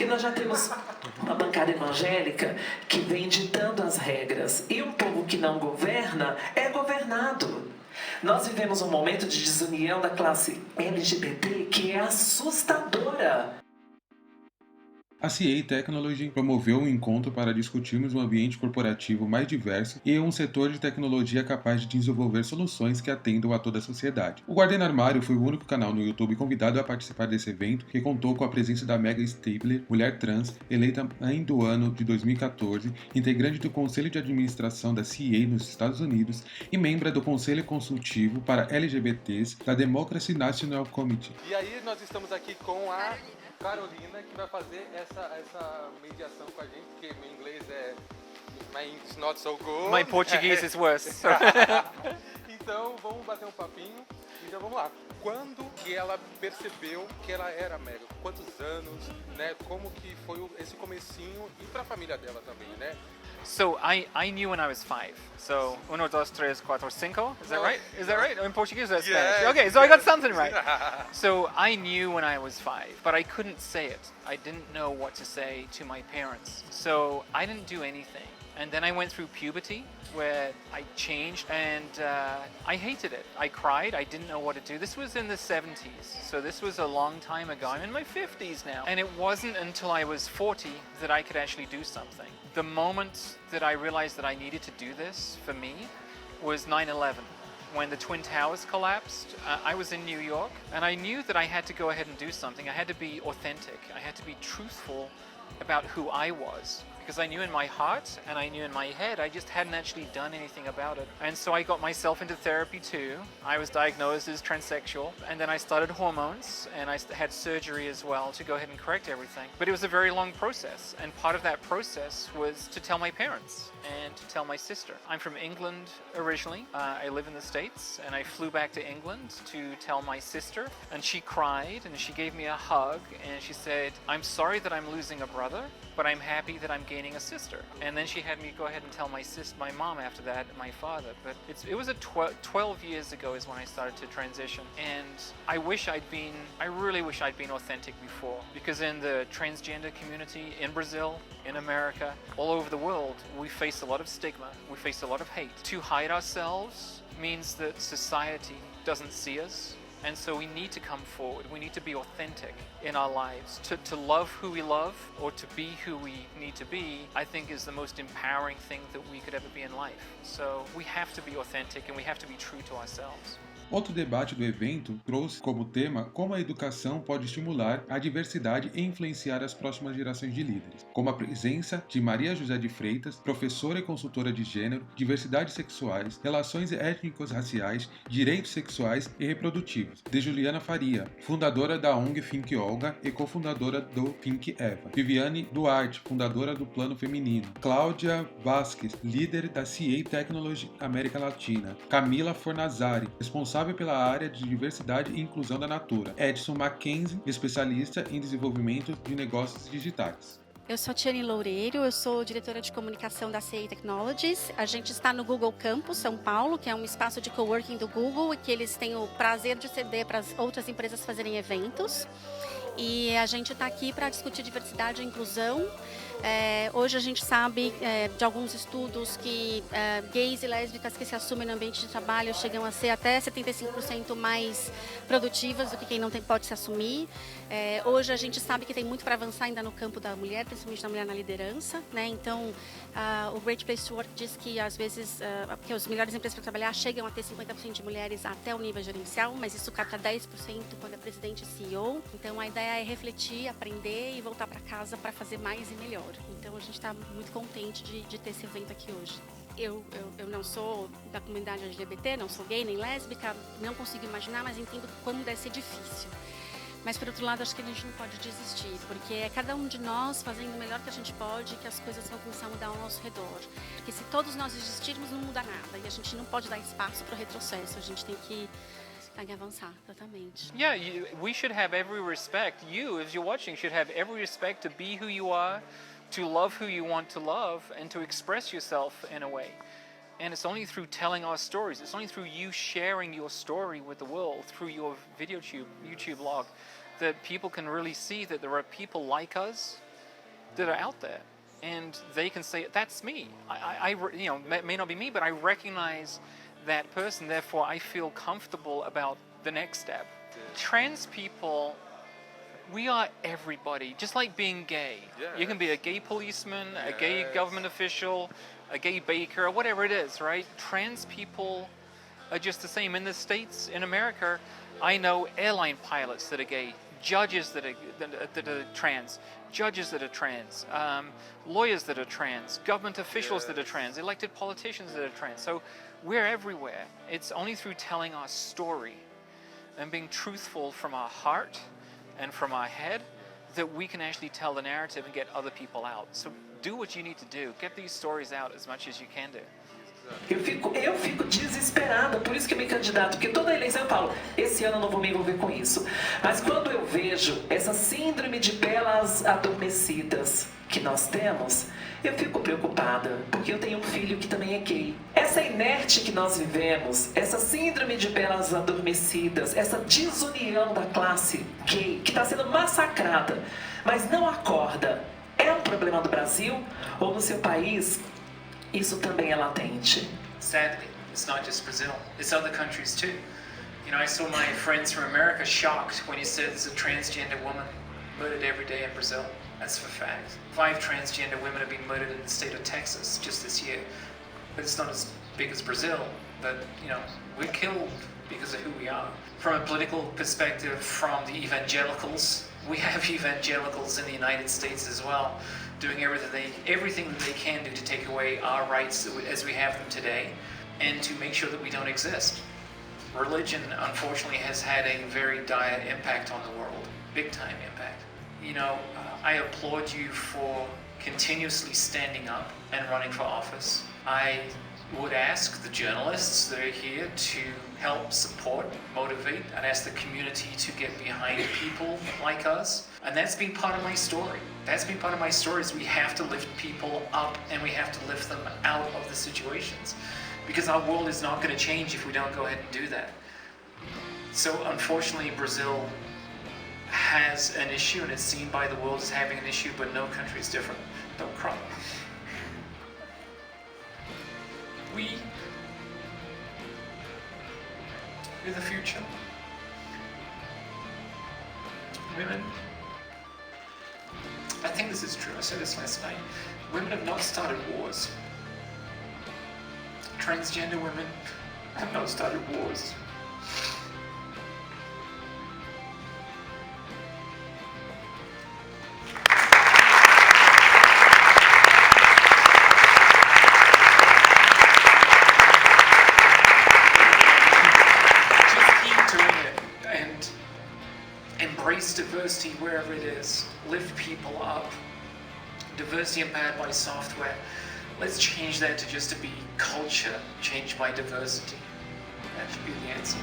Porque nós já temos uma bancada evangélica que vem ditando as regras. E um povo que não governa é governado. Nós vivemos um momento de desunião da classe LGBT que é assustadora. A CA Technology promoveu um encontro para discutirmos um ambiente corporativo mais diverso e um setor de tecnologia capaz de desenvolver soluções que atendam a toda a sociedade. O Guardei no Armário foi o único canal no YouTube convidado a participar desse evento, que contou com a presença da Meghan Stable, mulher trans, eleita mãe do ano de 2014, integrante do Conselho de Administração da CA nos Estados Unidos e membro do Conselho Consultivo para LGBTs da Democracy National Committee. E aí nós estamos aqui com a Carolina, que vai fazer essa mediação com a gente, porque meu inglês my English not so good. My Portuguese is worse. Então, vamos bater um papinho. Então, vamos lá. Quando que ela percebeu que ela era Meghan? Quantos anos, né? Como que foi esse comecinho e para a família dela também, né? So I knew when I was 5. So, 1, 2, 3, 4, 5. Is that right? Is that right? In Portuguese or Spanish? Okay, so I got something right. So I knew when I was 5, but I couldn't say it. I didn't know what to say to my parents. So I didn't do anything. And then I went through puberty, where I changed, and I hated it. I cried. I didn't know what to do. This was in the 70s, so this was a long time ago. I'm in my 50s now. And it wasn't until I was 40 that I could actually do something. The moment that I realized that I needed to do this for me was 9/11. When the Twin Towers collapsed, I was in New York, and I knew that I had to go ahead and do something. I had to be authentic. I had to be truthful about who I was. Because I knew in my heart and I knew in my head, I just hadn't actually done anything about it. And so I got myself into therapy too. I was diagnosed as transsexual, and then I started hormones, and I had surgery as well to go ahead and correct everything. But it was a very long process, and part of that process was to tell my parents and to tell my sister. I'm from England originally. I live in the States, and I flew back to England to tell my sister, and she cried, and she gave me a hug, and she said, "I'm sorry that I'm losing a brother, but I'm happy that I'm gaining a sister." And then she had me go ahead and tell my mom after that, and my father. But it was 12 years ago is when I started to transition, and I really wish I'd been authentic before, because in the transgender community in Brazil, in America, all over the world, we face a lot of stigma, we face a lot of hate. To hide ourselves means that society doesn't see us. And so we need to come forward. We need to be authentic in our lives. To love who we love, or to be who we need to be, I think is the most empowering thing that we could ever be in life. So we have to be authentic, and we have to be true to ourselves. Outro debate do evento trouxe como tema como a educação pode estimular a diversidade e influenciar as próximas gerações de líderes, como a presença de José de Freitas, professora e consultora de gênero, diversidades sexuais, relações étnico-raciais, direitos sexuais e reprodutivos, de Juliana Faria, fundadora da ONG Think Olga e cofundadora do Think Eva, Viviane Duarte, fundadora do Plano Feminino, Cláudia Vásquez, líder da CA Technology América Latina, Camila Fornazari, responsável pela área de diversidade e inclusão da Natura, Edson Mackeenzy, especialista em desenvolvimento de negócios digitais. Eu sou Tiane Loureiro, eu sou diretora de comunicação da CA Technologies. A gente está no Google Campus, São Paulo, que é um espaço de coworking do Google e que eles têm o prazer de ceder para as outras empresas fazerem eventos. E a gente está aqui para discutir diversidade e inclusão. Hoje a gente sabe de alguns estudos que gays e lésbicas que se assumem no ambiente de trabalho chegam a ser até 75% mais produtivas do que quem não pode se assumir. Hoje a gente sabe que tem muito para avançar ainda no campo da mulher, principalmente da mulher na liderança, né? Então, o Great Place to Work diz que às vezes que as melhores empresas para trabalhar chegam a ter 50% de mulheres até o nível gerencial, mas isso cai para 10% quando é presidente e CEO. Então a ideia é refletir, aprender e voltar para casa para fazer mais e melhor. Então a gente está muito contente de ter esse evento aqui hoje. Eu não sou da comunidade LGBT, não sou gay nem lésbica, não consigo imaginar, mas entendo como deve ser difícil. Mas, por outro lado, acho que a gente não pode desistir, porque é cada um de nós fazendo o melhor que a gente pode que as coisas vão começar a mudar ao nosso redor. Porque se todos nós desistirmos, não muda nada. E a gente não pode dar espaço para o retrocesso, a gente tem que avançar, totalmente. Yeah, we should have every respect. You, if you're watching, should have every respect to be who you are, to love who you want to love, and to express yourself in a way. And it's only through telling our stories, it's only through you sharing your story with the world, through your YouTube log, that people can really see that there are people like us that are out there, and they can say, that's me. I you know, may not be me, but I recognize that person, therefore I feel comfortable about the next step. Trans people, we are everybody, just like being gay. Yes. You can be a gay policeman, a Yes. gay government official, a gay baker, or whatever it is, right? Trans people are just the same. In the States, in America, I know airline pilots that are gay, judges that are trans, judges that are trans, lawyers that are trans, government officials that are trans, elected politicians that are trans. So we're everywhere. It's only through telling our story and being truthful from our heart and from our head that we can actually tell the narrative and get other people out. So do what you need to do. Get these stories out as much as you can do. Eu fico desesperada, por isso que eu me candidato, porque toda eleição eu falo, esse ano eu não vou me envolver com isso. Mas quando eu vejo essa síndrome de pelas adormecidas que nós temos, eu fico preocupada, porque eu tenho um filho que também é gay. Essa inerte que nós vivemos, essa síndrome de pelas adormecidas, essa desunião da classe gay, que está sendo massacrada, mas não acorda, é um problema do Brasil ou no seu país? Isso também é latente. Sadly, it's not just Brazil, it's other countries too. You know, I saw my friends from America shocked when you said there's a transgender woman murdered every day in Brazil. That's for fact. 5 transgender women have been murdered in the state of Texas just this year. But it's not as big as Brazil, but you know, we're killed because of who we are. From a political perspective, from the evangelicals, we have evangelicals in the United States as well, doing everything that they can do to take away our rights as we have them today, and to make sure that we don't exist. Religion, unfortunately, has had a very dire impact on the world, big time impact. You know, I applaud you for continuously standing up and running for office. I would ask the journalists that are here to help support, motivate, and ask the community to get behind people like us. And that's been part of my story. That's been part of my story is we have to lift people up and we have to lift them out of the situations. Because our world is not going to change if we don't go ahead and do that. So unfortunately, Brazil has an issue and it's seen by the world as having an issue, but no country is different. Don't cry. We're the future. Women, I think this is true, I said this last night, women have not started wars. Transgender women have not started wars. Diversity wherever it is, lift people up, diversity empowered by software. Let's change that to just to be culture changed by diversity. That should be the answer.